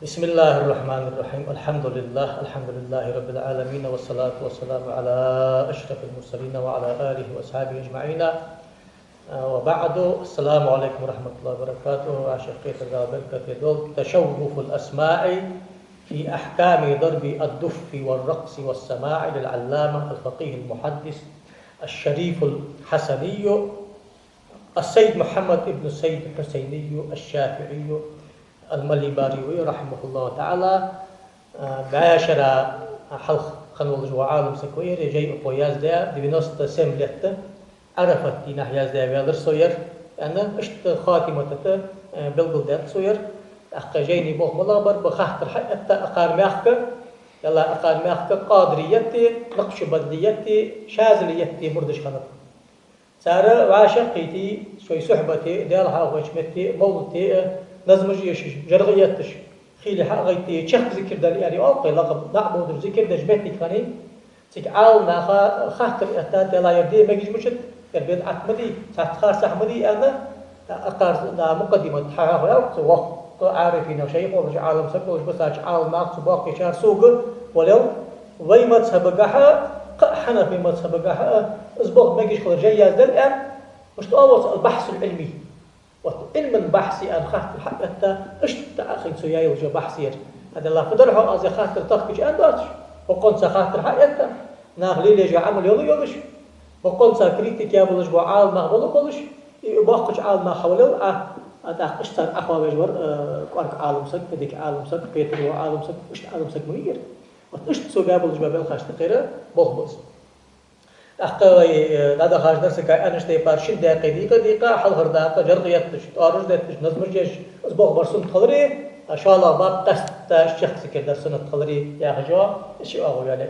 بسم الله الرحمن الرحيم. الحمد لله رب العالمين، والصلاة والسلام على أشرف المرسلين وعلى آله وأصحابه أجمعين. وبعد، السلام عليكم ورحمة الله وبركاته. عشقية الرابطة تشوف الأسماع في أحكام ضرب الدف والرقص والسماع للعلامة الفقيه المحدث الشريف الحسني السيد محمد بن السيد الحسيني الشافعي المليباري رحمه الله تعالى. باشر حلق خنول وعالم سكوير جاي قوياز ده دبنوست سملت عرفت دي نحياز ده بيادر سوير أنا اشت خاتمة بلغل ده سوير أخ جايني بوخ ملابر بخاطر حتى أقار ماخك يلا أقار ماخك قادريتي نقش بدليتي شاذليتي بردش خنط سارة وعاشقيتي شوي صحبتي ديالها وشمتي مولتي نزمجيش جرغيتش خيلي حقيتي شخ ذكر دال يعني أوقي لقب نعبود ذكر دجبتي كاني تك عالنا خاطر أتات لا يردي ما يجيش مشت يربي عتمدي ساتخار سحمدي أنا أقار مقدمة حياة وقت عارفين شيء وش عالم سبوش بس عالم ناقص باقي شهر سوق ولو ويمت سبقها حنا في مذهبها أسبوع ما يجيش خلال جاي هذا الآن مش تقوى البحث العلمي وعلم البحثي أن خاطر حتى إيش تأخذ سويا وجو بحثير هذا الله فدرها أزي خاطر تخبش أنداتش وقول سخاطر حتى ناغلي ليجي عمل يلوش وقول سكريتك يا بلش وعال ما بلش يباقش عال ما حوله هذا إشتر أخوة بجور قارك عالم سك بدك عالم سك بيتر وعالم سك إيش عالم سك منير وإيش تسوي قبل جبال الخاش تقيره بخبز أخوي هذا خاش درسك أنا اشتي بارشين دقيقة حل غرداقة جرقيتش أرج دتش نزمرجش أسبوع برسون تخلري إن شاء الله باب قست الشخص كده درسنا تخلري يا خجوا إيش أقول يعني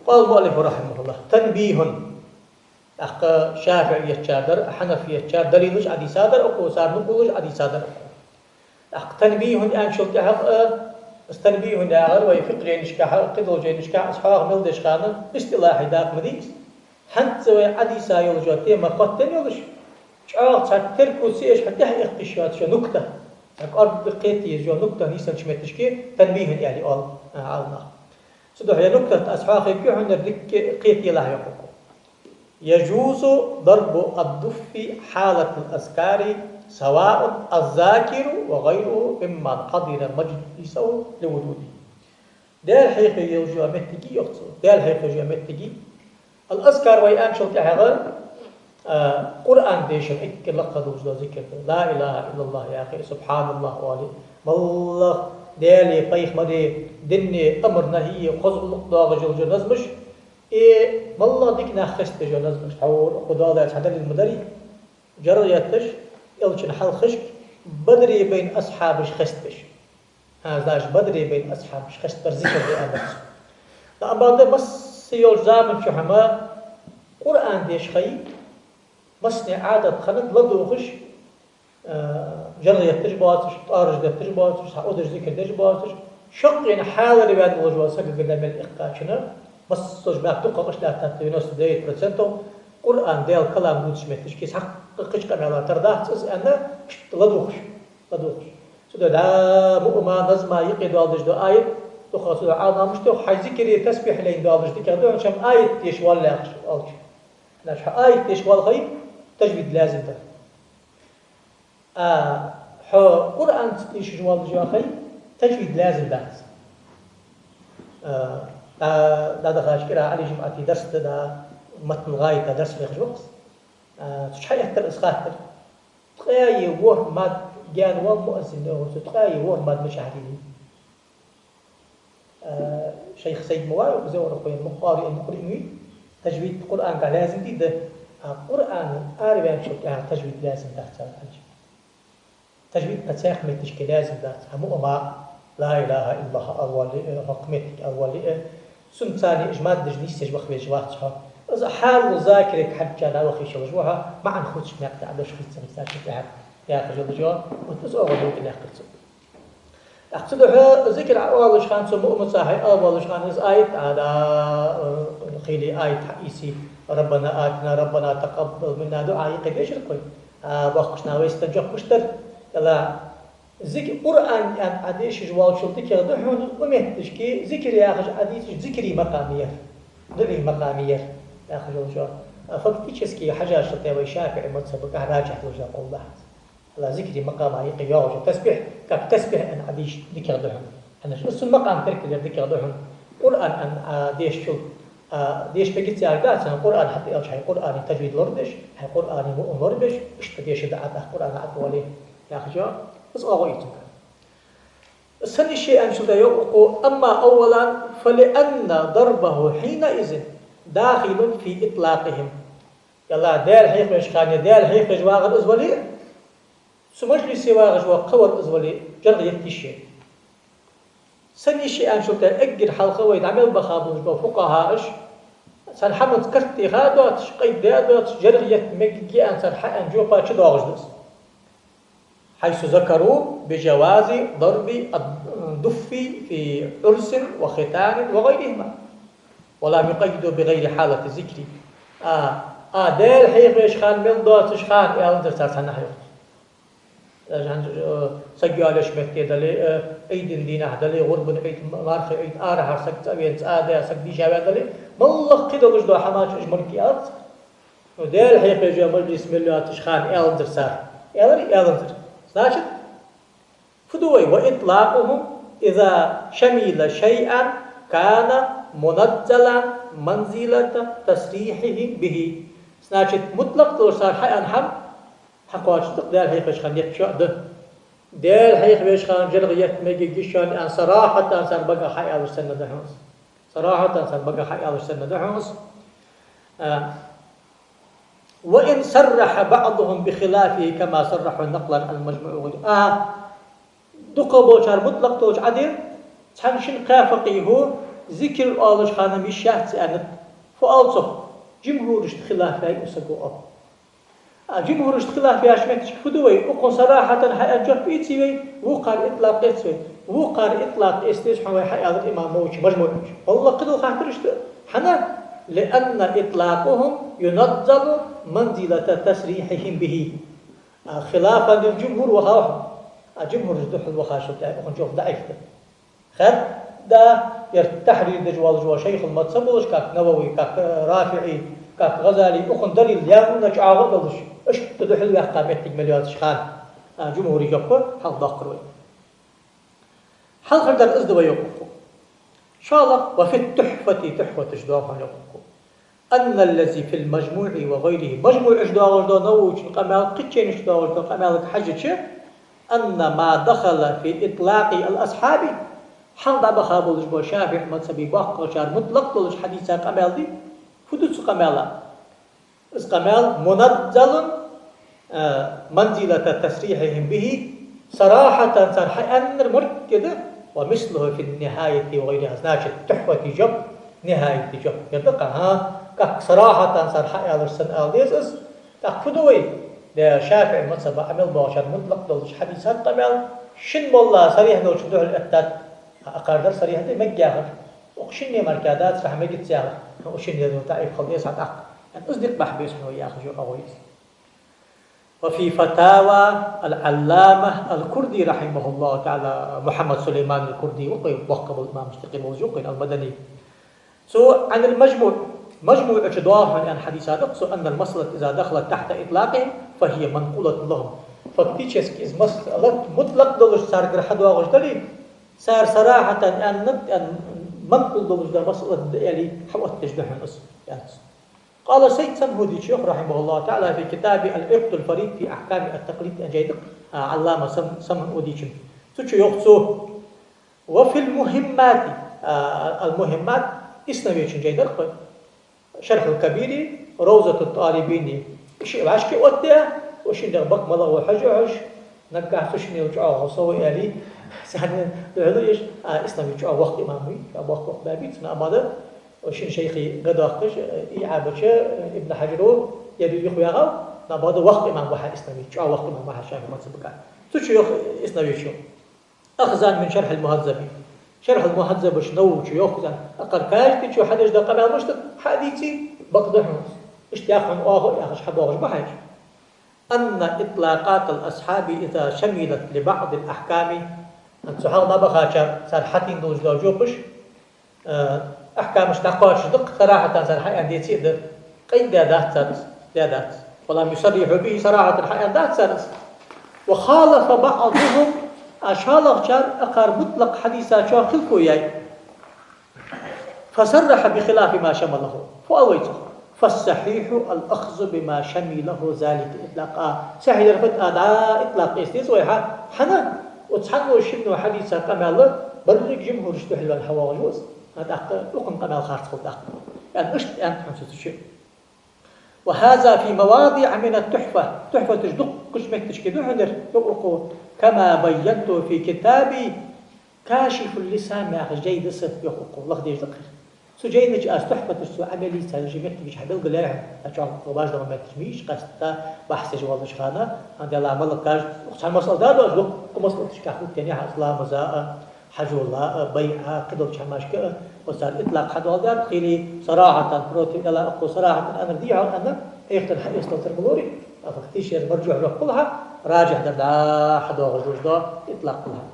قال المؤلف رحمه الله تنبيه أخ شافعي يتشادر حنفي يتشادر دليلش عدي صادر أو صار نقولش عدي صادر أخ تنبيه أن شلت حق استنبيه ناغر ويفق جينشكا قدو جينشكا أصحاب ملدش خانة اصطلاحي داق مديس حنت عدي سايل جوتي ما قتل يلش شعار تركو سيش حتى اختشات شو نكتة أرض قيتي جو نكتة نيسان شمتشكي تنبيه يعني قال عالنا سدو هي نكتة أصحاب يكون قيتي لا يقوم يجوز ضرب الدف حالة الأذكار سواء الذاكر وغيره ممن حضر مجلسه لوجوده. ده الحقيقة يوجو متجي يقصد. ده الحقيقة يوجو متجي. الأذكار ويان شلت هذا قرآن ديشن إك لقد وجد ذكر لا إله إلا الله يا أخي سبحان الله وعلي والله دالي قيخ مدي دني أمر نهي خذ الله جل نزمش إيه والله ديك ناخست جو نزمش حول خدا ذا حدل المدري جريتش يلشن حل خشك بدري بين أصحابش خستش هذاش بدري بين أصحابش خست برزيكر بأمرس لا بعد بس يلزام شو حما قرآن ديش خي بس عادة خند لدوخش جريت تجباتش طارج ده تجباتش سعودش ذكر تجباتش شق يعني حاول بعد الوجوه سقط قدام الإقاء بس صوش بقى تقوى لا تتوينوس دايت برسنتو قرآن ديال كلام دوتش متش كيس حقش كان على ترداح أنا لدوخش سودا دا مؤمن نزما يقيد والدش دو آية تخاص سودا عالنا مش تو حي ذكري تسبيح لين والدش دي كده عشان آية يشوال لا ألش ناش آية يشوال غيب تجويد لازم ده قرآن يشوال جو أخي تجويد لازم ده دا خاش كده علي جمعتي درس دا متن غاية درس في خجوز تشحي حتى الإسخاطر تقاي وور ماد جان وور مؤذن له تقاي وور ماد مشاهدين شيخ سيد مواي وزور أخوي المقرئ تجويد القرآن قال لازم دي ده القرآن أربعين شو تجويد لازم ده تجويد نتساخ من تشكي لازم ده مؤمن لا إله إلا الله أول حكمتك أول سنتاني إجماد دجنيس يجبخ بيجواح صح إذا حال ذاكرك حتى لا وخي شو وجوها ما نخدش مقطع عندش خيط سمساش تاعك يا أخي جوا وتزوج ولو كنا خدش أقصده ذكر أول شان سمو مصاحي أول شان آية على خيلي آية حقيسي ربنا آتنا ربنا تقبل منا دعاء قد إيش القوي بخشنا ويستنجح مشتر يلا ذكر قرآن يعني عديش جوال شلتي كذا دحون ومهتش كي ذكر يا أخي عديش ذكري مقامية ذكري مقامية يا أخي جوال فكتي كي حاجة شلتي ويشافع متصبك راجع وجه الله لا ذكري مقام يقياوج تسبح كتسبح أن عديش ذكر دحون أنا شو المقام ترك ذكر دحون قرآن أن ديش شو ديش بقيت يارجع سن قرآن حتى أوش هاي قرآن تجويد لردش هاي قرآن مؤمن لردش إيش تديش دعاء قرآن عطولي يا أخي جوال بس أغويتك الثاني شيء أن شد يقول أما أولا فلأن ضربه حينئذ داخل في إطلاقهم يلا دال حيق مشخانية دال حيق جواغ الأزولي سمجلس واغج وقور أزولي جرد يكتشي ثاني شيء أن شد أجر حلقة ويدعمل بخابوش وفقهاش سنحمد كرتي هادوات قيد دادوات جرد يتمجي أن سنحق أن جوبا شدواغج دس حيث ذكروا بجواز ضرب الدف في عرس وختان وغيرهما ولا يقيدوا بغير حالة الذكر ديل حيخ يشخان من دوت شخان يا انت سنة حيخ سجوا شمكتي دلي ايدين دينا دلي غرب ايد مارخ ايد ارها سكت ابيت ادا سكدي شابه دلي والله كده وجدوا حماش اجمركيات ديل حيخ يجوا مجلس مليات شخان يا انت سار يا انت значит فدوي وإطلاقهم إذا شمل شيئا كان منزلا منزلة تصريحه به значит مطلق توصار حي أنحم حقواش تقدر هيك خان يكشع ده دير هيك بيش خان جلغيت ميجي جيشان أن صراحة أنسان بقى حي على السنة دهونس صراحة أنسان بقى حي على السنة دهونس وإن صرح بعضهم بخلافه كما صرحوا نقلا المجموع دقة بوشار مطلق توج عدل تحنشن قافقيه ذكر الآلش خانم الشهد سأنت فألصف جمهور خلافه يسقوا جمهور خلافه أشمكتش فدوي وقن صراحة حيأجر بيتسوي وقار إطلاق إتسوي وقار إطلاق إستيسحوا حيأ الإمام موش مجموع والله قدو خاطرش حنا لأن إطلاقهم ينزل منزلة تصريحهم به خلافا للجمهور وخاوهم الجمهور يدخل وخاشوا ونشوف ضعيف خد ده يرتحري دجوال شيخ المتصبلش كاك نووي كاك رافعي كاك غزالي أخن دليل يامون عاغدلش ايش تدخل يحقام مليون شخان جمهوري يقول حل ضاقروي حل خردر ازدوا يقول إن شاء الله وفي تحفة جدوها يقول أن الذي في المجموع وغيره مجموع جدوها نووش قمال قتشين جدوها قمال حجتش أن ما دخل في إطلاق الأصحاب حل دابا خابولش بو شافع مذهبي باق شار مطلق تولش حديثا قمال دي حدوث قمالا إذ قمال منزل منزلة تصريحهم به صراحة صرح أن المرد كده ومثله في النهاية وغيرها ناشد تحوة جب نهاية جب يدقى كاك صراحة صرح ألرسن ألديس كاك فدوي ده شافع مذهب عمل باشر مطلق دولش حديثات قمال شن والله صريح دولش دوح الأتات أقاردر صريح دي مجاهر وشن مركادات صح مجد سياغر وشن يدو تعيب خليس عن أق يعني أصدق بحبيس هو ياخذ جو أويس وفي فتاوى العلامة الكردي رحمه الله تعالى محمد سليمان الكردي وقب الإمام مستقيم وزيوقين المدني عن المجموع مجموع أجدواه عن حديثات أقصى أن المسألة إذا دخلت تحت إطلاقهم فهي منقولة لهم فبتيجس كيز مسألة مطلق دولش صار قرحد واغش دليل صار صراحة أن منقول دولش ده مسألة يعني حوات تجدحن أصل يعني قال سيد سمهودي الشيخ رحمه الله تعالى في كتاب العقد الفريد في أحكام التقليد الجيد علامة سمهودي تشو يخصوه وفي المهمات المهمات إسنويشن جيد شرح الكبير روزة الطالبين شيء عشكي وده وشين دغبق ملا وحجعش نقع سشني وجعه وصوي علي سهل دعوش إسلامي جعه وقت إمامي وقت بابيت نأمده وشين شيخي قداقش إعابش ابن حجرو يبي يخوياغو نأمده وقت إمام واحد إسلامي جعه وقت إمام واحد شافي ما تسبقان تشو يخ إسلامي شو أخذان من شرح المهذبي شرح المهذب شنو شو يأخذان أقركاش تشو حدش ده قبل مشت حديثي بقدحهم اشتياقهم آخر ياخش حد واغش بحاج أن إطلاقات الأصحاب إذا شملت لبعض الأحكام أن سبحان ما بخاشر صار حتين دوز لو جوبش أحكام اشتقاش دق صراحة صار حي عندي تيد قيد دادات ولم يصرح به صراحة الحي عندات سرس وخالف بعضهم أشالغ شار أقار مطلق حديثا شو خلقو ياي فصرح بخلاف ما شمله فأويته فالصحيح الأخذ بما شمله ذلك إطلاقا صحيح رفت أداء إطلاق إستيس ويحا حنا وتحنو شنو حديثا كمال برق جمهور اشتحلوا الهوا والجوز هذا أقل قمال خارج خلق يعني اشت أنت حمسة الشيء وهذا في مواضع من التحفة تحفة تجدق كشمك تشكي حذر يقرقوا كما بينت في كتابي كاشف اللسان مع جيد صف يقرقوا الله ديش ذكر سجينج أس تحفة السو عملي سالجمك تجيش حبل قلها أشعر قباج لما ما تجميش قصة بحث جوال شخانة عند الله عمل كاج وخصوصا مسألة ده لو كمسألة تشكاحو تاني أصلا مزاء حجو الله بيعة قدر شماش كأ وصار إطلاق حد والدار خيلي صراحة بروتين لا أقول صراحة أنا رديها أنا يختل حق يستطر بلوري أفكتيش مرجوع له كلها راجع دردا حد وغجوج ده إطلاق كلها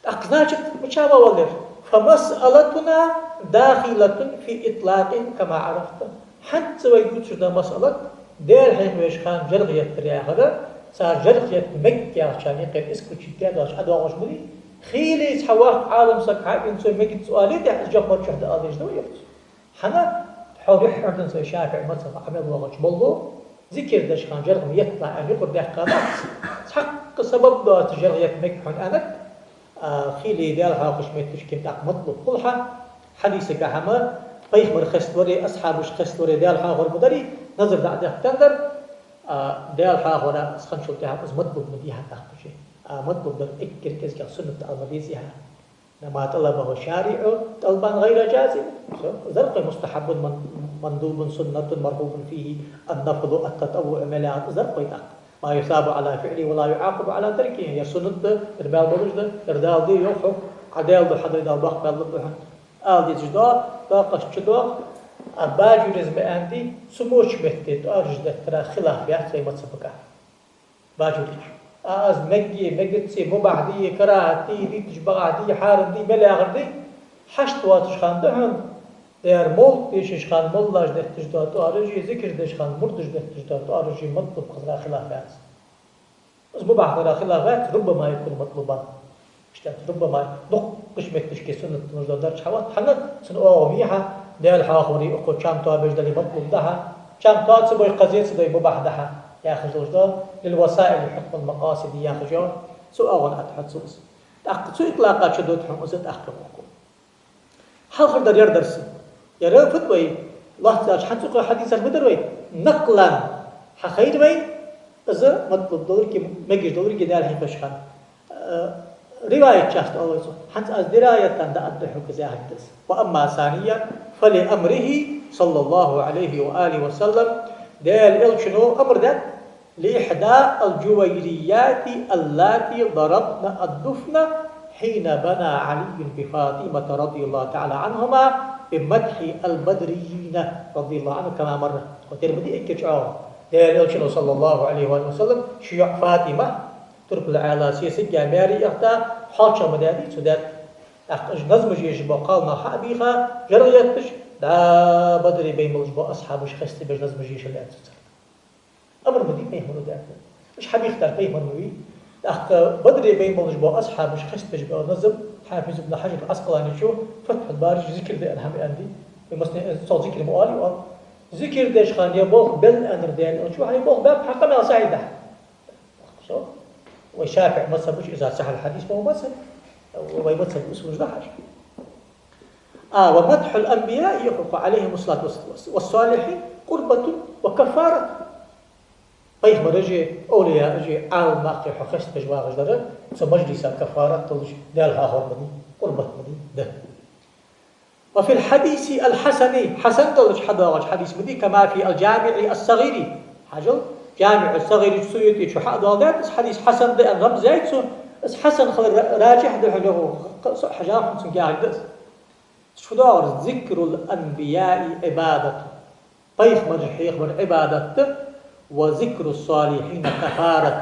أقناجت مشابه والدر فمسألتنا داخلة في إطلاق كما عرفت حتى ويقول شو ده مسألة دير حين ويشخان جرغية ترياغة صار جرغية مكة عشان يقيم اسكو تشتاد واش أدوى واش مدي خيلي تحواق عالم سكحة إنسو مجد سؤالي ده جمهور شهد آليش ده ويبت حنا حوري حردن سوي شافع مثلا عمل وغش بالله ذكر داش خان جرغم يطلع أن يقول ده قامات حق سبب ده تجرغية مكة أنا خيلي دالها قشمت تشكيم تاع مطلوب كلها حديثك هما بيخمر خستوري أصحاب خستوري دالها غير مدري نظر ده تندر دالها غير سخنشل تاع مطلوب مديها تاخذ شيء مطلوب در إكر كذا سنة المديزها ما طلبه الشارع طلبا غير جازم زرق مستحب مندوب سنة مرغوب فيه النفل التطوع ملاعات زرق يتاق ما يثاب على فعله ولا يعاقب على تركه هي سنة إربال بلوجد إردال دي يوحو عدال دو حضر دال بخ بلد دي جدا داقش جدا باجي رزم عندي سموش مهتد أرجد ترى خلاف يحت زي ما تسبقه باجي ليش از مجتسي مبعدي كراهتي دي تجبعدي حارم دي ملاغر دي حشت واتش خان دهن دير مول ديش خان مولاج ده تجدات أرجي ذكر ديش خان مردج ده تجدات أرجي مطلوب قدر خلافات بس مبعد على خلافات ربما يكون مطلوبا اشتات ربما نقش مكتشكي سنة نجدات حوات حنا سنقوه ميحة ديال حاخوري أخو شام تابج دلي مطلوب دها شام تات سبوي قزيت سدوي مبعد دها ياخذ وجدان للوسائل الحكم المقاصد ياخذ سؤال أتحد سوس تأخذ سو إطلاقات شدود حموزة أحكامكم هل خردر يردرس يرى فتوي الله تعالى حنسوق حديث المدروي نقلا حخير وين إذا مطلوب دور كي مجلس دور كي دال هيفشخان رواية شخص أول سو حنس از دراية تند أدحو كذا حدث وأما ثانيا فلأمره صلى الله عليه وآله وسلم دال إلشنو أمر ذات لإحدى الجويريات اللاتي ضربن الدفن حين بنى علي بفاطمة رضي الله تعالى عنهما بمدح البدريين رضي الله عنه كما مر وتر بدي اكتشعوا دال إلشنو صلى الله عليه وآله وسلم شيوع فاطمة ترك العالى سياسي جامعي أختا حاجة مدادي سودات نظم جيش بقالنا حابيخا جريتش دا بدري بيملج بأصحاب خستي بج نظم جيش اللي أتسر أمر بدي بيملو ده مش حبيخ تر بيملوي أخ بدري بيملج بأصحاب خستي بج نظم حافظ ابن حجر العسقلاني شو فتح الباري ذكر ده أنهم عندي مثلا صوت ذكر مؤالي وقال ذكر داش خان يبوخ بل أنر دين شو هيبوخ باب حقنا سعيدة شو وشافع مذهبش إذا صح الحديث فهو مذهب ويمثل أصول جدحش ومدح الأنبياء يحق عليهم الصلاة والصالحين قربة وكفارة بيخ مرجع أولياء أجي عالم ماقي حخست بجواغ جدر سمجلس كفارة تلج دالها هرمني قربة مدي ده وفي الحديث الحسني حسن تلج حداوج حديث مدي كما في الجامع الصغير حجل جامع الصغير السيوطي شو حق ضادات حديث حسن ده الرمز زايد سو حسن خل راجح ده حجه حجام خمسين قاعد بس شو دار ذكر الأنبياء عبادة بيخ مرجح يخبر عبادته وذكر الصالحين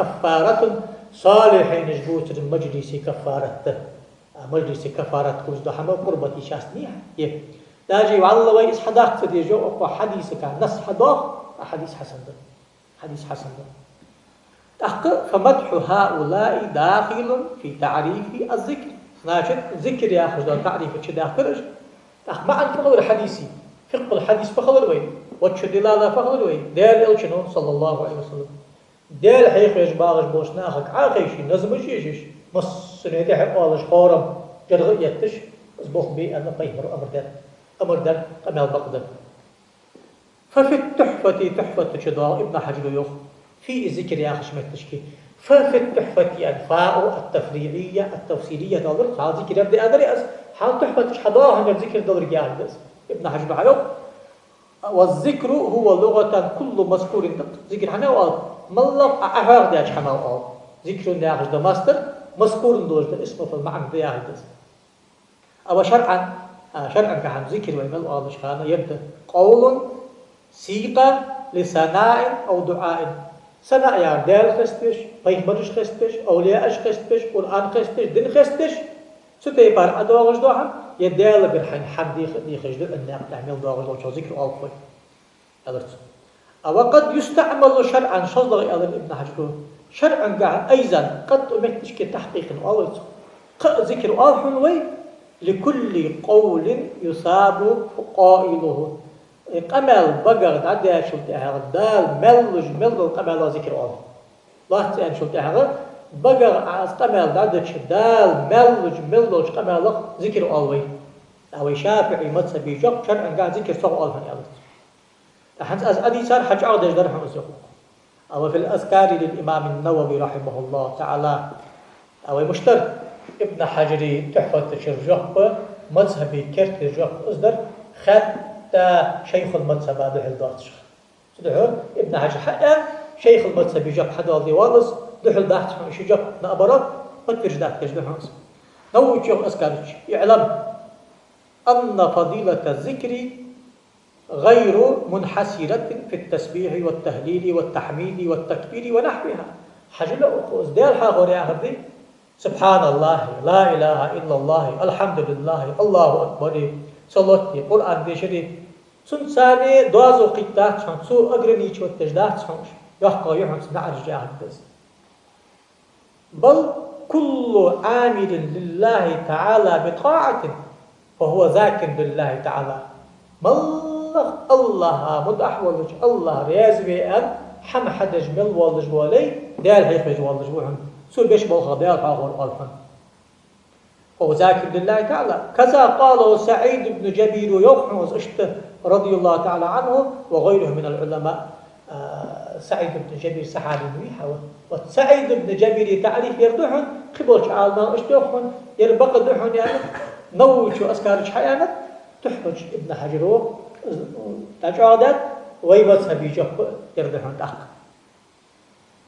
كفارة صالحين جبوت المجلس كفارة مجلس كفارة كوز ده حما قربتي شاسنيها داجي والله ويس حداق تدي جو أقوى حديث كان نص حداق حديث حسن ده حديث حسن ده تحقق فمدح هؤلاء داخل في تعريف الذكر ناشد ذكر يا أخذ تعريف كذا كرج تحق ما أنت فخور حديثي فقه الحديث فخور وين وتشدلالة فخور وين دال الشنو صلى الله عليه وسلم دال حيخ يجبارش بوش ناخك عاقيشي نزم شيش مص سنيدي حقالش قارم جرغ يتش أصبح بي أنا بيمر أمر در قمال بقدر ففي التحفة تحفة شدار ابن حجر يخ في ذكر يا أخي شمتشكي ففي التحفة أنفاء التفريعية التفسيرية دولر حال ذكر يبدأ أدري حال تحفة شحضار عن ذكر دولر جاهز ابن حجر حيوك والذكر هو لغة كل مذكور ذكر حنا وقال ملق أعراض ياش حنا وقال ذكر ياخش ده ماستر مذكور دولر اسمه في المعنى ده ياخش أو شرعا كعن ذكر ويمل وقال شخانا يبدأ قول سيقة لثناء أو دعاء ثناء يا دال خستش بيخبرش خستش أولياءش خستش قرآن خستش دين خستش ستي بار أدوغش دوهم يدال برحن حد يخجل أن تعمل دوغش دوغش ذكر ألفوي ألرت أو قد يستعمل شرعا شصدغ ألر ابن حجر شرعا قاعد أيضا قد أمتش كتحقيق ألرت ذكر ألفوي لكل قول يصاب قائله قمل بقر دعدي شلت أهل دال ملج قمل ذكر الله لا تأن شلت أهل بقر عز قمل دعدي دال ملج قمل ذكر الله أو شافعي مذهبي جب شرعا قاعد ذكر صغ الله هني أحد أدي صار حج عودة درهم أسيق أو في الأذكار للإمام النووي رحمه الله تعالى أو مشترك ابن حجري تحفة الشرجح مذهبي كرت الجح أصدر حتى شيخ المذهب هذا الداتش سدحه ابن حجر حتى شيخ المذهب جاب حدا ديوانس دحل داتش شو جاب نأبرات فكر دات كجدحانس نوع شيخ أسكارش يعلم أن فضيلة الذكر غير منحسرة في التسبيح والتهليل والتحميد والتكبير ونحوها حجل أقوز ديال حاغوري أخذي سبحان الله لا إله إلا الله الحمد لله الله أكبر صلوات القرآن بشري سنساني دوازو قيتات شان سو أقرني شو التجدات شانش يحقا يحنس نعرج جاهدز بل كل عامل لله تعالى بطاعة فهو ذاكر لله تعالى الله مد أحوالج الله رياز بأن حم حدج مل والج والي دال هيخرج والج وهم سو بيش بالخ دال حاغور ألفن فهو ذاكر لله تعالى كذا قاله سعيد بن جبير يوحنوز اشت رضي الله تعالى عنه وغيره من العلماء سعيد بن جبير سحابي نويحة وسعيد بن جبير تعريف يردحن خبوش عالنا اشتوحن يربق دحن يعني نوشو أسكارش حيانت تحفج ابن حجر تجعدت ويبث بيجب يردحن تحق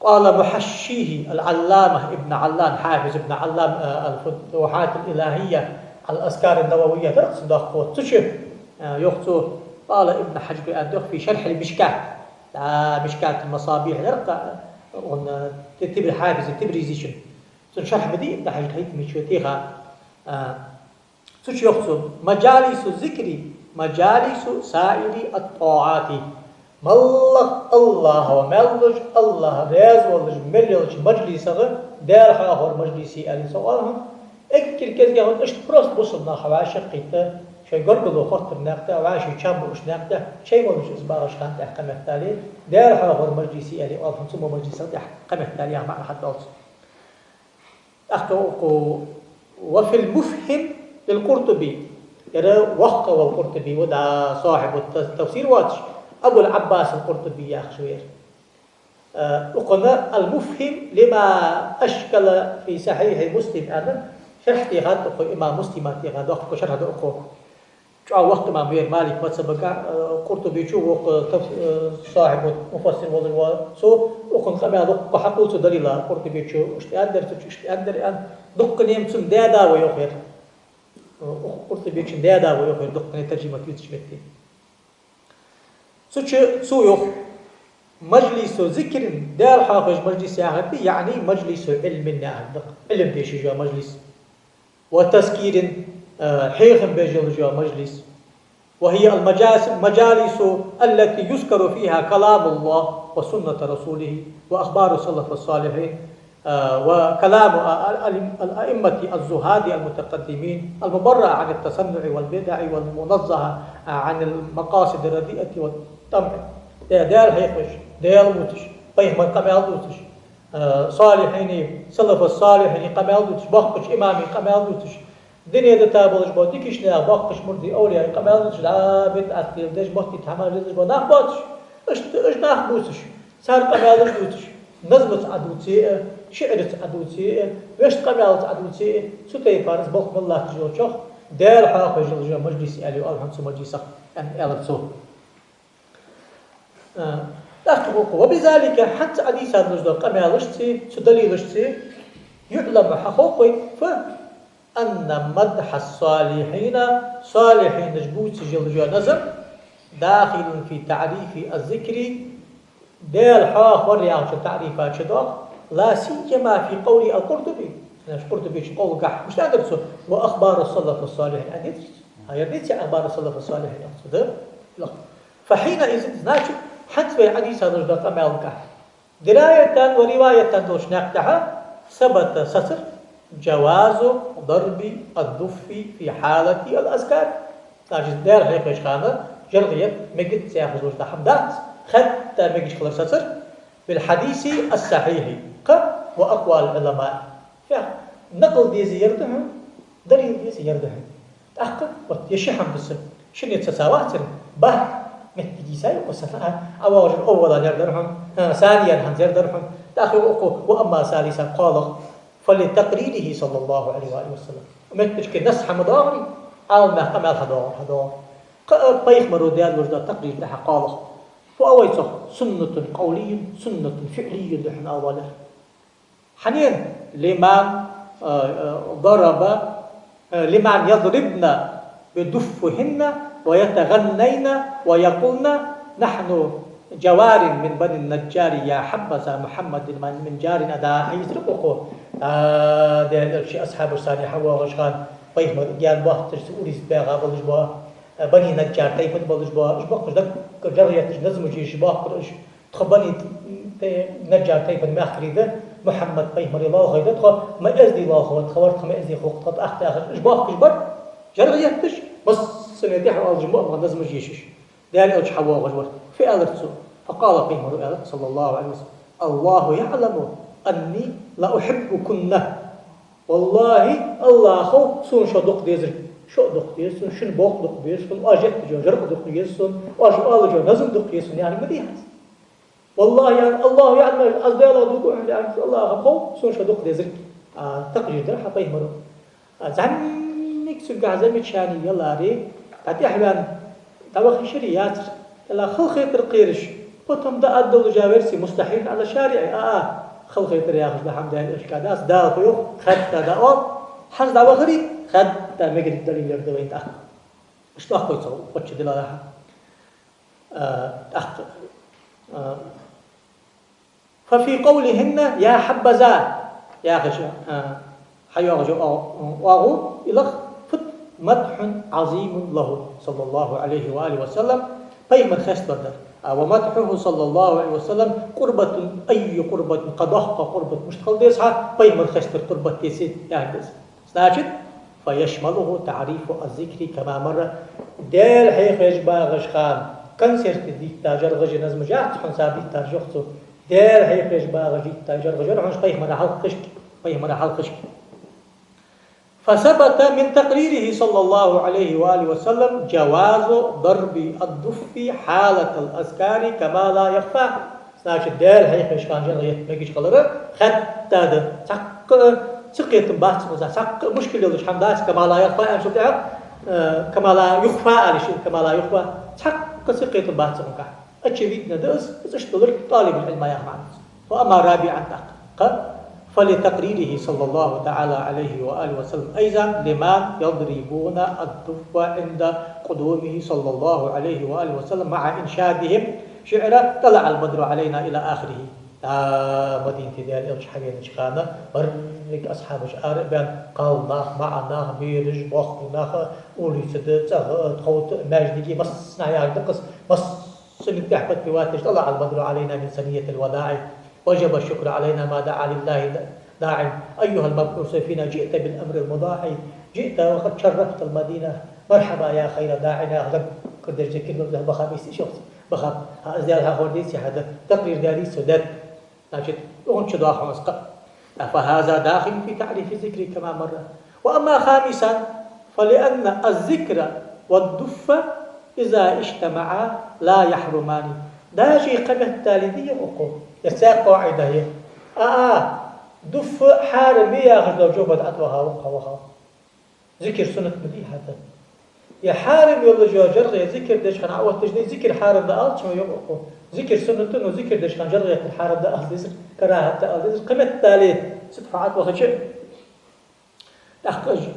قال محشيه العلامة ابن علان حافظ ابن علام الفتوحات الإلهية على الأذكار النووية تقصد أخوة تشف يخطو قال ابن حجر أن في شرح المشكات مشكات المصابيح يرقى تبري حافظ تبريزيشن شرح بدي ابن حجر هيك مشوتيها تش يخطو مجالس الذكر مجالس سائر الطاعات ملق الله وملج الله رياز ولج ملج مجلسه دار حاخر مجلسي ألي سوالهم اكتر كذا هون اشت بروس بوصلنا حواشي قيته شيء قرقلو خطر ناقته وعاشي شامبو اش ناقته شيء مش اسبارش كانت احكام التالي دار حاخر مجلسي ألي والهم ثم مجلسه احكام التالي معنى حتى أوصل أخو وفي المفهم للقرطبي يرى وقع والقرطبي ودا صاحب التفسير واتش أبو العباس القرطبي يا أخوير وقلنا المفهم لما أشكل في صحيح مسلم أنا شرحتي هذا أخو إمام مسلم هذا أخو شرح هذا أخو شو وقت ما بير مالك واتسبق قرطبي شو صاحب مفسر والله سو وكن خميا دق حقول دليل قرطبي شو اشتأدر أن دق نيم سم دادا ويخير قرطبي شن دادا ويخير دق نترجمة كيوت شمتي سو يخ مجلس ذكر دار حافظ مجلس ياغتي يعني مجلس علم نعدق علم بيش جوا مجلس وتذكير حيخ بيجل جوا مجلس وهي المجالس التي يذكر فيها كلام الله وسنة رسوله وأخبار السلف الصالحين وكلام الأئمة الزهاد المتقدمين المبرأة عن التصنع والبدع والمنزهة عن المقاصد الرديئة والطمع دار هيخش دار موتش بيه من قمال دوتش صالحين سلف الصالحين قمال دوتش بخش إمامي قمال دوتش دنيا تابلش با دیکش نه باقش مردی اولیای قبلش لابد اصلی دش باقی تمام دش با نه باتش اش نه بوتش سر قبلش دوتش نظمت عدوتي شعرت عدوتي وش قبلت عدوتي سوتي فارس باق الله تجو چخ دار حافظ جو مجلس علي والهم سو مجلس ان البسو وبذلك حتى حديث النجد قبلش تي سدليلش تي يعلم حقوقي أن مدح الصالحين صالحين جبوت جلجو نظم داخل في تعريف الذكر دال حاخ ورياض تعريفات شدوق لا سيما في قول القرطبي القرطبي قول قح مش تدرسه وأخبار السلف الصالحين هي أخبار السلف الصالحين لا فحينئذ ناشد حتى حديث هذا الرقم قح دراية ورواية دوش نقتها ثبت سسر جواز ضرب الدف في حالة الأذكار. ناجد دار هيك إشخانة جرغية مجد سياخذ وجد حمدات حتى مجد خلص سسر بالحديث الصحيح وأقوال العلماء. نقل ديزي يردهم دليل ديزي يردهم. أحق ويشحن بالسم شنو يتساوات به مهدي ساي وسفها أولا يردهم ثانيا هنزر درهم داخل وأما ثالثا قال فلتقريره صلى الله عليه وآله وسلم مكتش كنس حمداري أو ما قمل هدار بيخ مروديان وجد تقرير لها قاله فأويته سنة قولية سنة فعلية لحن أوله حنين لمن ضرب لمن يضربن بدفهن ويتغنين ويقولن نحن جوار من بني النجار يا حبذا محمد من جار أدا يزرقه ده شيء أصحاب الصالحة وغشان بيه مجال باه ترسوليس بيغا بلش باه بني نجار تيفن بلش باه إيش بقى ده كجرية نظم جيش باه كرش تخبني نجار تيفن ما خريده محمد بيه مري الله خيده تخ ما أزدي الله خو تخورت ما أزدي خو قط أخت آخر إيش باه كجبر جرية تش بس سنديح على الجموع ما نظم جيشش ده يعني أوش حوا غجور في ألرسو فقال قيمه صلى الله عليه وسلم الله يعلم أني لا أحبكن والله الله خو سون شدق ديزر شو دق ديزر شن بوق دق ديزر أجت جو جرق دق ديزر أج آل جو نزم دق ديزر يعني مديحس والله يعني الله يعلم أزدال دق يعني الله خو سون شدق ديزر تقرير ده حبي مرو زعنك سجع زمت شاني يلا ري تتحبان توخي شريات لا خل خيط القيرش بطم ده أدل جاورسي مستحيل على شارعي خل خيط رياخش بحمد الله إشكاداس دا خيوخ خدت دا أول حز دا وخري خدت مجرد دليل يردوين تأخ مش تأخذ يتصور وش دلالها أخ ففي قولهن يا حبذا يا خش حيوغ جو واغو إلخ فت مدح عظيم له صلى الله عليه وآله وسلم فيما خشت بدر ومدحه صلى الله عليه وسلم قربة أي قربة قضاء قربة مشتغل ديسها فيما خشت قربة تيسيد يعني سناجد فيشمله تعريف الذكر كما مر دير حيخ يجبا غشخان كان سيرت دي تاجر غجي نزم جاعت حنسابي تاجرته دير حيخ يجبا غجي تاجر غجر عنش فيما رحل خشك فيما رحل خشك فثبت من تقريره صلى الله عليه وآله وسلم جواز ضرب الدف حالة الأذكار كما لا يخفى سناشد دير حيخ يشخان جنغية ميكيش قلره خدت هذا سقيت بحث سق مشكلة ليش حمداس كما لا يخفى أنا شفت كما لا يخفى على شيء كما لا يخفى سق سقيت بحث مكان أشيء ندرس أشتغل طالب العلم يا أخوان وأما رابعا فلتقريره صلى الله تعالى عليه وآله وسلم أيضا لمن يضربون الدف عند قدومه صلى الله عليه وآله وسلم مع إنشادهم شعره طلع البدر علينا إلى آخره. مدينة ديال إلش حاجة نشخانة برك أصحاب شعار بان قال ناخ معنا بيرج بوخ ناخ أولي سد تخوت ماجدي بس نعيار دقس بس سنة تحبت بواتش طلع البدر علينا من سنية الوداع وجب الشكر علينا ما دعا لله داعي. أيها المبعوث فينا جئت بالأمر المضاعي، جئت وقد شرفت المدينة، مرحبا يا خير داعنا. لم قدر ذكر بخابيس شخص بخاب هذا هوديسي هذا تقرير داري سداد لكن أنشد فهذا داخل في تعريف الذكر كما مر. وأما خامسا فلأن الذكر والدف إذا اجتمعا لا يحرمان. داجي قبل التالي أقول يساق قاعدة هي دف حارم ياخذ لو جوبت أطوها وقوها ذكر سنة مليحة يا حارم يلا جو جرغي ذكر ديش خان عوض تجني ذكر حارم ده ألت شو يوقفه ذكر سنة وذكر ديش خان جرغي الحارم ده أهل ذكر كراهة أهل ذكر قمة التالي ستفعات وخشة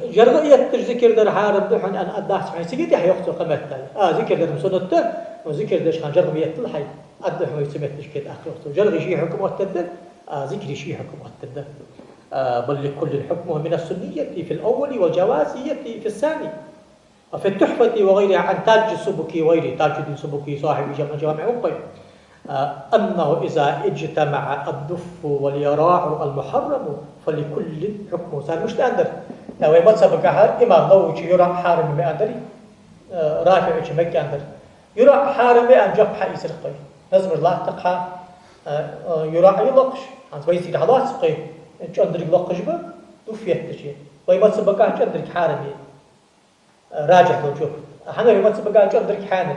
جرغي ذكر ده الحارم ده حن أن أدعس يعني سجيت يحيقته قمة التالي ذكر ده سنة وذكر ديش خان جرغي يتلحي أدح ويسمت تشكيت أخيرته جرغي شيء حكم وتدل ذكر شيء حكم وتدل بل لكل الحكم من السنية في الأول والجوازية في الثاني. وفي التحفة وغيرها عن تاج السبكي وغيره تاج الدين السبكي صاحب جامع مقيم أنه إذا اجتمع الدف واليراع المحرم فلكل حكم صار مش تأندر. لو ما سبقها إمام نووي يراع حارم بأندري رافع مكي أندر يراع حارم بأن جب حق يسرقي نزم الله تقحى يراع يلقش عن بيسي لحظات سقي أندر يلقش به دف يهتشي وما سبقها أندر حارم راجع توجه احنا يوم تبقى جو درك حانلي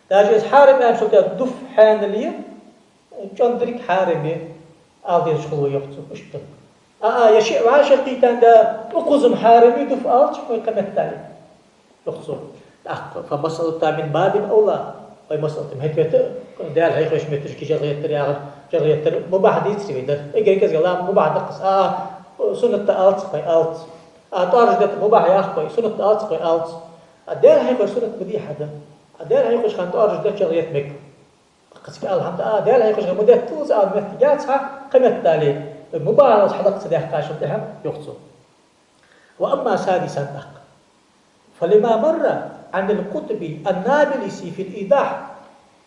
داجي حارم ان شو دف حانلي جو درك حارم ادي شغل يقصو اشت يا شيء عاشقي كان دا اقزم حارمي دف الش ويقمت تالي يقصو فمسألة من باب الاولى وهي مسألة مهتة دال هي خش متركي جريت مباح دي تسوي ده اجي كذا لا مباح نقص سنة الت الت أطارج ده مباح ياخذ سنة ألت أدير هيخش سنة بديحة ده أدير هيخش خان طارج ده شغيت مك قصك الحمد أدير هيخش مدة توز مهتجاتها قيمة تالي مباح حلقة صديق كاشف ده يخصو. وأما سادسا فلما مر عن القطب النابلسي في الإيضاح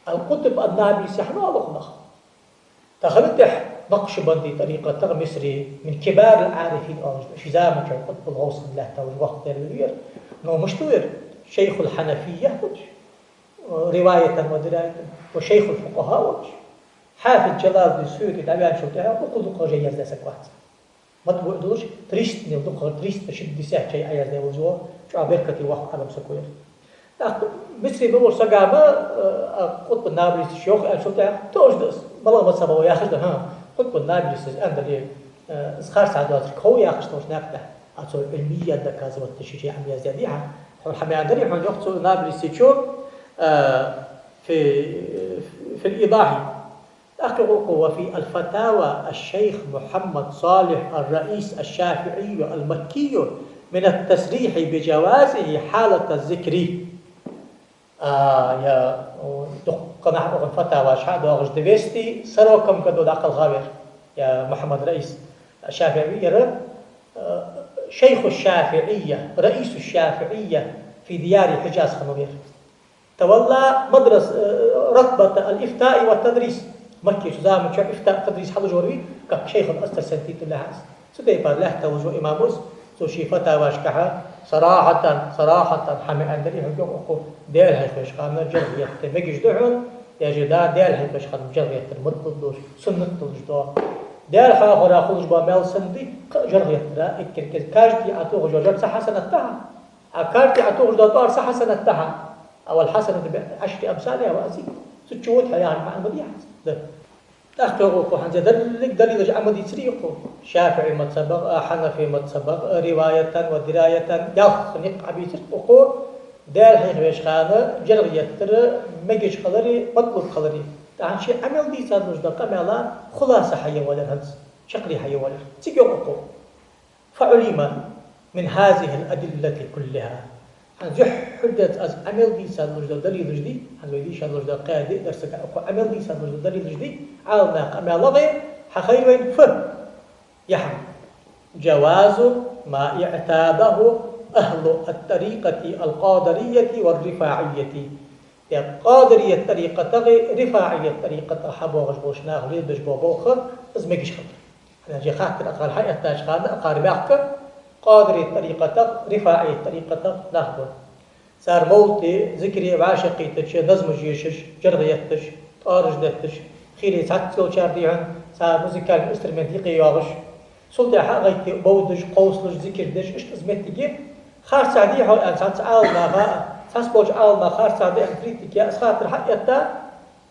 القطب النابلسي حنا لخلخ تخلتح نقشبندي طريقة مصري من كبار العارفين شزام قطب الغوص الله تعالى الوقت الوير نو مشتوير شيخ الحنفية رواية ودراية وشيخ الفقهاء حافظ جلال بن سعود تابعا شو تعرف وقل دقة جيز ده سكوات ما تقول دوش تريست نيو دقة تريست شد ساعة شيء عياز ده وزوه شو عبركة الوقت على مسكوير مصري بقول سجامة قطب النابلسي شيوخ شو تعرف توجد والله ما سبوا ياخذ ها قطب النابلسي عندنا إسخار سعدات القوي ياخذ توش ناقته أصل علمية دكازة والتشجيع عم يزيدها الحمد لله يحول يقصد النابلسي شو في الإيضاح أقرأ في الفتاوى الشيخ محمد صالح الرئيس الشافعي المكي من التصريح بجوازه حالة الذكر يا قناع الفتاوى شهد وغش دبستي سروكم كدو داخل غابر يا محمد رئيس الشافعي شيخ الشافعية رئيس الشافعية في ديار الحجاز خنوبير تولى مدرسة رتبة الإفتاء والتدريس مكي شزام شو إفتاء تدريس حلو جوري كشيخ الأستاذ سنتيت الله عز سدي بالله توجه إماموس سوشي فتاوى شكها صراحة حمي عندي هجوم أقول ديل هاي فيش خامنة جرية مجيش دعون يا جدار ديل هاي فيش خامنة جرية المطلوب سنة الجدار ديل حاخر أخذ بامل سنتي جرية را إكر كارتي أتوه جوجر صح سنتها كارتي أتوه جدار صح سنتها أول حسنة ب10 أمثالها وأزيد ستشوتها يعني مع المديح أخبروا عن ذلك دليل جعمد يسريقه شافعي متسبق حنفي متسبق رواية ودراية يخ نقع بيسرقه دال هيخ خانة جرية ترى مجيش خلري مطلوب خلري عن شيء عمل دي صار مصدق عملا خلاصة حي ولا هنس شقلي حي ولا تيجوا فعلم من هذه الأدلة كلها هنزح حدة از عمل دي سال وجد دليل جديد هنزويدي شال وجد قاعدة درسك أو عمل دي سال وجد دليل جديد عالنا عمل غير حخير وين يحم جواز ما اعتاده أهل الطريقة القادرية والرفاعية قادرية الطريقة رفاعية الطريقة حبوا غشبوشناه غير بجبوبوخ ازمجش خبر أنا جي خاطر أقال حي أتاج خاطر أقارب أحكا قادرية الطريقة رفاعية الطريقة ناخذ صار موتي ذكري بعاشقي تش نظم جيشش جرغيتش طارجدتش خيري تعتلو شارديعن صار موسيقى انسترومنتي ياغش سلطة حقيقي بودش قوسلش ذكردش ايش ازمتي خار سعدي هو ان تعال ما تسبوج ما خار سعدي ان فريتك يا خاطر حقيقة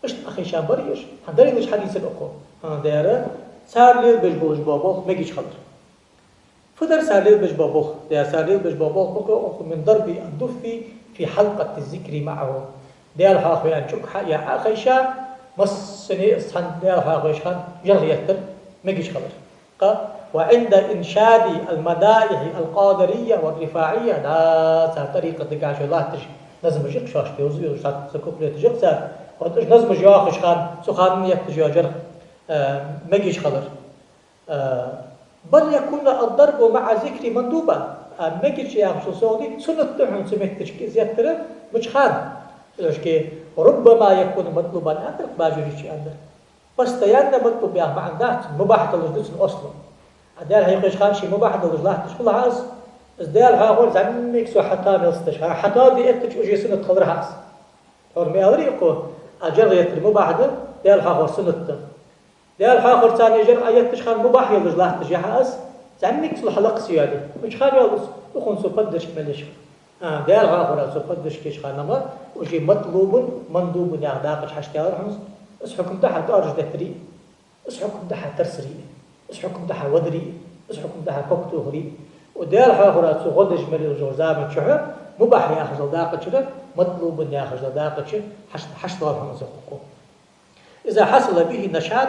ايش اخي شامبريش هندري ليش حديث الاخو هندير صار لي بجبوج بابو ما يجيش خطر فدر ساليل بجبابوخ ده ساليل بجبابوخ بقى من ضرب الدف في حلقة الذكر معه ده الحاخ يعني شك يا أخي شا مصني صن ده الحاخ شان جريتر ما يجيش خبر وعند إنشاد المدائح القادرية والرفاعية لا طريقة دقاش الله تش نظم جيق شاش توزي وشات سكوبلة جيق سار وتش نظم جياخ شان سخان يكتجوا جر ما يجيش خبر بل يكون الضرب مع ذكر مندوبا ما كيش ياخذ سعودي سنة تحن سمعتش زيادة مش خان ليش ربما يكون مطلوبا عندك باجري شيء عندك بس تيانا مطلوب يا ما عندك مباح تلوز اصلا عدال هي قش خان شيء مباح تلوز لا تشغل عاز ازدال ها هو زعمك سو حتى نستش حتى دي انت اجي سنة خضر عاز اور ما اوريكو اجر المباح ده دال ها هو سنة دال حاخر ثاني جر آيات تشخان مباح يلوز لا تجهاز زعمك صلح لقس يادي مش خان يلوز وخون سوبدش ملش دال حاخر سوبدش كيش خانما وجي مطلوب مندوب يعني داقش حشتيار حمص اس حكم تحت تارج دتري اس حكم تحت ترسري اس حكم تحت ودري اس حكم تحت كوكتوهري ودال حاخر سو غدش ملي جوزام تشعر مباح ياخذ داقش مطلوب ياخذ داقش حشتيار حمص حقوق إذا حصل به نشاط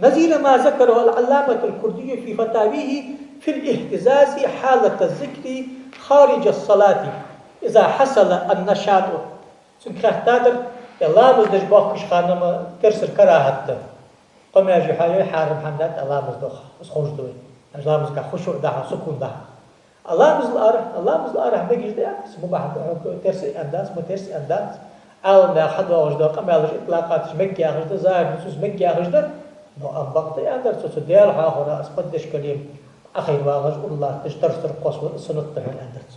نظير ما ذكره العلامة الكردي في فتاويه في الاهتزاز حالة الذكر خارج الصلاة إذا حصل النشاط سنكرتادر الله مزدج باقش خانم ترسل كراهت قم يجي حاجة حارم حمدات الله مزدخ بس خوش دوي الله مزدخ خشوع دها سكون دها الله مزل أره بيجي ده اسمه بعد ترسل أنداز مترسل أنداز أنا حد واجد قم يالج إطلاقات مكي أخذ زايد نصوص مكي أخذ نو أم بقت يقدر تسديال حاخرة أسقدش كلام أخي واجد الله تشترس القصوى سنة أندرس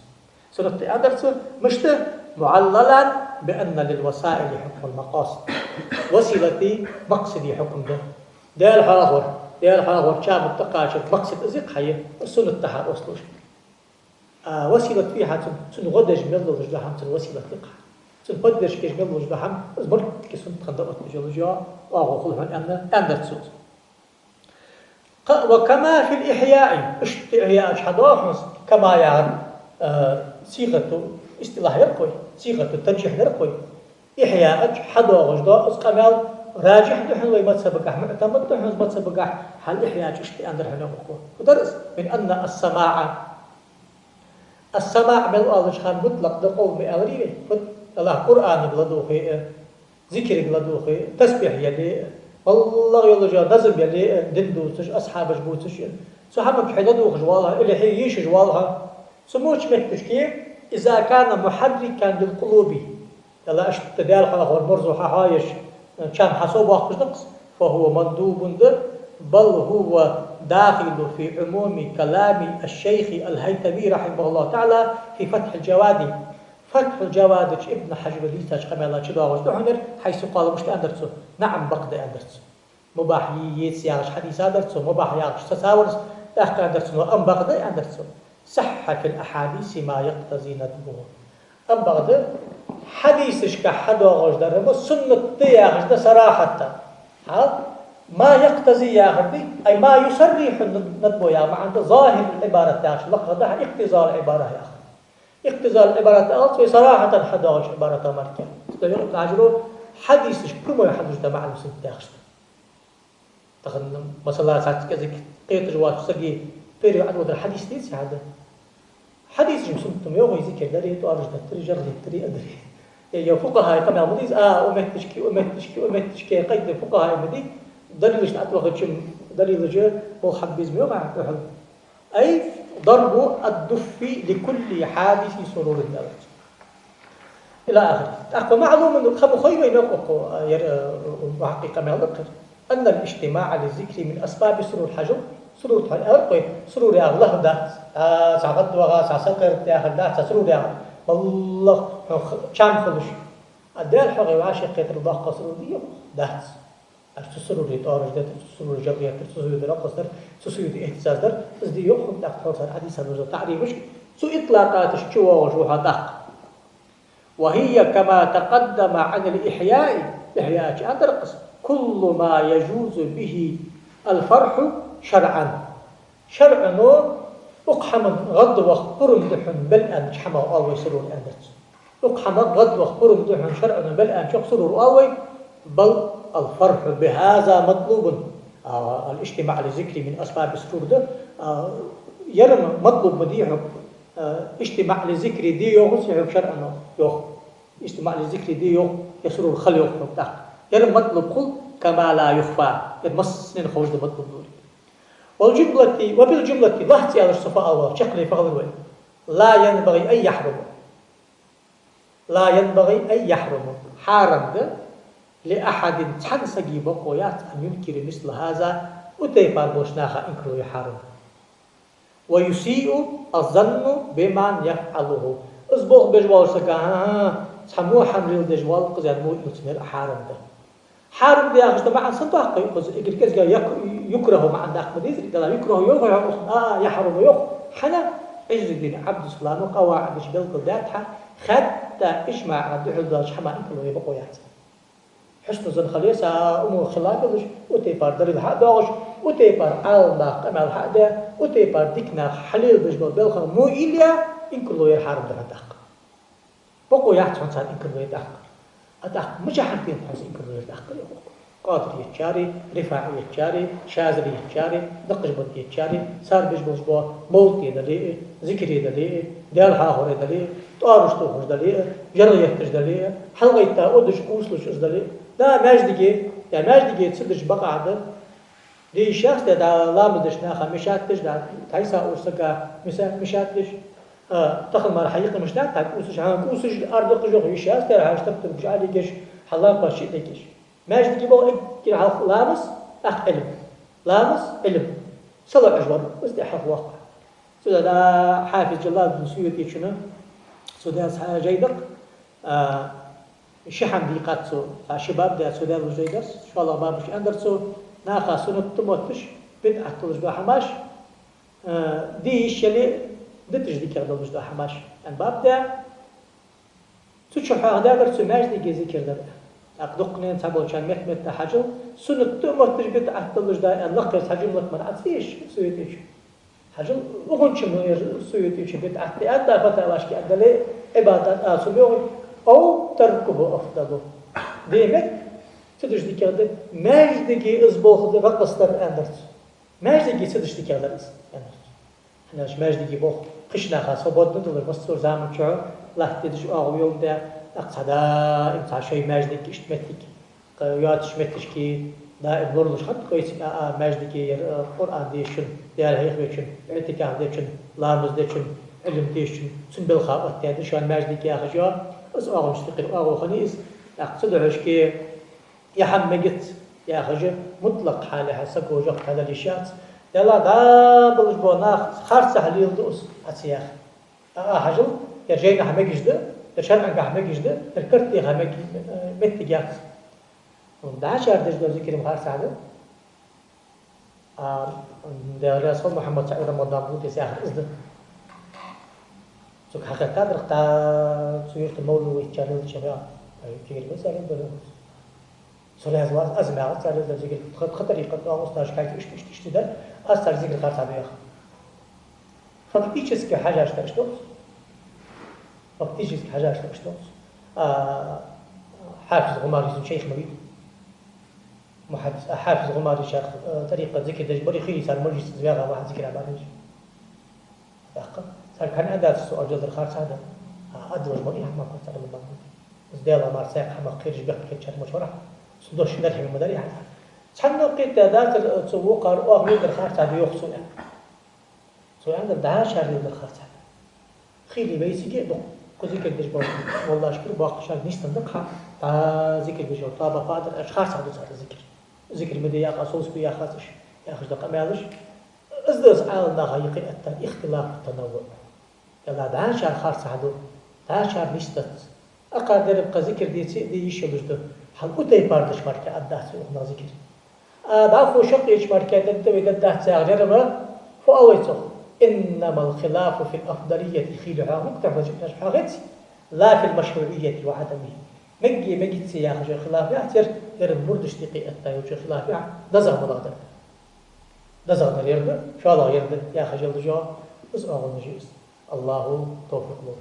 سنة أندرس مشته معللا بأن للوسائل حكم المقاصد وسيلتي مقصدي حكم ده ديال حاخر شاب التقاش مقصد أزيق حيه السنة تحت أصلش وسيلة فيها تنغدج من الوجدان وسيلة تقع تنقدرش كيش قبل وجدهم أزبر كيسون تقدرت بجلجا وأقولها أن أندرسوس وكما في الإحياء إحياء حداث كما يعني صيغة اصطلاح يرقي صيغة الترجيح يرقي إحياء حدا وجدا أسقمال راجح دحن وما تسبقح معتمد دحن ما تسبقح هل إحياء اشتي أندر هنا بقول ودرس من أن السماع من الله شان مطلق دقول بأمريه الله قرآن بلدوخي ذكر بلدوخي تسبيح يلي والله يلجا نظم يلي دندوتش أصحاب جبوتش صحابك حددوخ جوالها اللي حييش جوالها سموش مكتشكي إذا كان محركا للقلوب يلا اشتدال حاخر مرزوحة هايش كان حسوب واقش نقص فهو مندوب در بل هو داخل في عموم كلام الشيخ الهيثمي رحمه الله تعالى في فتح الجواد فتح الجواد ابن حجر ليتاج قميلا شدوا وجدحنر حيث قال مش أندرسو نعم بقد أندرسو مباح يتسياغش حديث أندرسو مباح ياغش تساورس تأخذ أندرسو أم بقد أندرسو صح في الأحاديث ما يقتضي ندبه أم بقد حديثش كحد وغجدر مو سنة ياغش صراحة ما يقتضي ياغش أي ما يصرح ندبه يا ما عند ظاهر العبارة ياغش لقدها اقتضاء العبارة ياغش اقتضاء العبارة ألف صراحة حداش عبارة مركب تقول تعجلوا حديثش كم يحدث ده مع المسلم ياغش تخن مثلا ساعات كذا قيت جوات سجي بيري عدو الحديث ليس هذا حديث جمسنتم يوغي ذكر داري تو أرجد تري جرد تري أدري يا فقهاء طبعا مديز أمتشكي قيد فقهاء مدي دليلش أتوقع شم دليل هو حبيز ميوقع أي ضرب الدف لكل حادث سرور الدولة إلى آخره. أخو معلوم أن خبو خير ينقق محقق ما ذكر أن الاجتماع للذكر من أسباب سرور الحجر سرور الحجر سرور يا الله ده سعقد وغا سعسكر تأخذ ده سرور يا الله كم خلش الدال حقي وعاشق يترضى قصر ديو ده السرور يتارج ده السرور جبرية السرور يترقص سرور اهتزاز در دي يخرج ده حصل حديث هذا تعريفش سو إطلاقات الشوا وجوها دق وهي كما تقدم عن الإحياء أدرقص كل ما يجوز به الفرح شرعا أقحم غض وخبرم دحن بل أن شحما أوي سرور أندت أقحم غض وخبرم دحن شرعا بل أن شخ سرور أوي بل الفرح بهذا مطلوب الاجتماع لذكر من أسباب السرور ده يرم مطلوب مديحه اجتماع لذكر دي يوم سيحب شرعا يوم اجتماع لذكر دي يوم يسرور الخل يوم يرم مطلوب قل كما لا يخفى يتمسن خوش ده مطلوب دوري وبالجملة لاحظي على الصفاء الله شكلي فغضر لا ينبغي أن يحرم حارم ده لأحد تحنسجي بقويات أن ينكر مثل هذا وتيفار بوشناها إنكرو يحارم ويسيء الظن بمن يفعله أصبح بجوال سكا سموه حمل دجوال قزيان مو يتمر حارم ده حارم ده أخذ طبعا صدق يكره مع عندك مديز قال يكره يحرم حنا اجد الدين عبد السلام وقواعد جبل قداتها حتى اجمع عبد الحداش حما انكلو يبقويات حسن زن خليسا امور خلافش وتيبار دري الحداش وتيبار عالما قمل حدا وتيبار ديكنا حليل بجبل بلخ مو إليا انكلو يحرم ده دق بقويات حنسان انكلو يدق أدق مجحنتين حنسان انكلو يدق قادر يتشاري رفاعي يتشاري شاذري يتشاري دقجبط يتشاري صار بجبوش موت يدلي ذكر يدلي دال حاهور يدلي طارش توخش دلي جرى يحتج دلي حلقة يتاودش قوسلش دلي دا ماجدقي تصدش بقعدة دي شخص دا لامدش ناخا مشاتش دا تايسا أوسكا مشاتش تخل مار حقيقة مشتاق تاك أوسش هان أوسش أرض قجوخ يشاس ترى هاشتبت بجعلي جيش حلام باشي ليكيش ماجد جيبوا كده على لامس لامس علم صلى أجبر بس ده حق واقع سودا حافظ جلال بن سيوطي شنو سودا جيدق شحن ديقات سو شباب ده سودا الجيدس إن شاء الله بابش أندرسو ناخا سنة تموتش بدعة تلجوا حماش دي الشلي دتش ذكر تلجوا حماش أن باب ده تشوف هذا درس ماجد يجي ذكر ده أقدقني نتابع كان مت حجل سنة تمر تجبت أحتلج ده اللقيس حجل لك من عتيش سويتيش حجل وهون شو سويتيش بيت أحتي أدى فترة لاشكي أدلي عبادات أسمعه أو تركه أفضل ديمك تدش ذكر ده ماجدكي إزبوخ ده رقصتر أندرت ماجدكي تدش ذكر ده أندرت إحنا ماجدكي بوخ قشنا خاص وبود ندور مصور زامن شو لا تدش يوم ده أقصدا إنت عشان ماجدك إشتمتك قيات إشتمتك دائم نورلش خد كويس ماجدك القرآن ديشن ديال هيخ ديشن اعتكاف ديشن لامز ديشن علم ديشن سن بالخاوة تاني شان ماجدك يا خجوا بس أغلى مستقل أغلى خنيس أقصد عشكي يحمقت يا خجوا مطلق حاله حسب وجهك هذا الإشياء يلا دابل جبونا خارج سهليل دوس أسياخ حجل يرجعنا حمقش ده الشرع قاعد مجد الكرتي غامج متجاك ده شهر دجلو ذكر مخار سعده ده رسول محمد صلى الله عليه وسلم بود يساخر إزده سوك حقيقة رقتا سيرت المولو ويتشارل الشباب كير بس أنا بلو سولي هزواز أزمة أصلا ذكر خطري قد أغسطاش كايت إشت ده أصلا ذكر خار سعده ياخ فبتيجي حاجة اشترشتوس وقتيجي حاجة اشتغلت حافظ غماري شيخ مريض محدث حافظ غماري شيخ طريقة ذكر دجبري خيري صار مجلس زيارة واحد ذكر عبارة دقة كان أداة السؤال جذر خارج هذا أدرج مريح ما كنت أنا من زديلا ما ساق حما خير جبك كتشر مشورة سدوش نرح من مدري يعني شحال لقيت أداة السوق أو غير خارج هذا يخصو يعني سو عند الدعاء شهر يقدر خارج هذا خيلي بيسي جيبه كذي كدش بقول والله شكر باقي شهر نيستن دقها ذكر بجو طابة قادر أشخاص هذا صار ذكر مدي يا قصوص بيا خاصش يا خش دقة ما يعرفش إزدز على نغيق اختلاف التنوع يلا دعاء شهر خارج هذا دعاء شهر نيستن أقدر بقى ذكر دي يشبه ده هل أتى باردش مركا أداه سوقنا ذكر دعوا شق إيش مركا تنتبه ده ساعة فأويته إنما الخلاف في الأفضلية خيلها مكتفى جبنا لا في المشروعية وعدمه مجي سياق جو خلاف يعتر يرد بردش دقيقة جو خلاف يع دزغ مضادر دزغ يرد شو الله يرد يا خجل جو أزعل نجيس الله توفيق له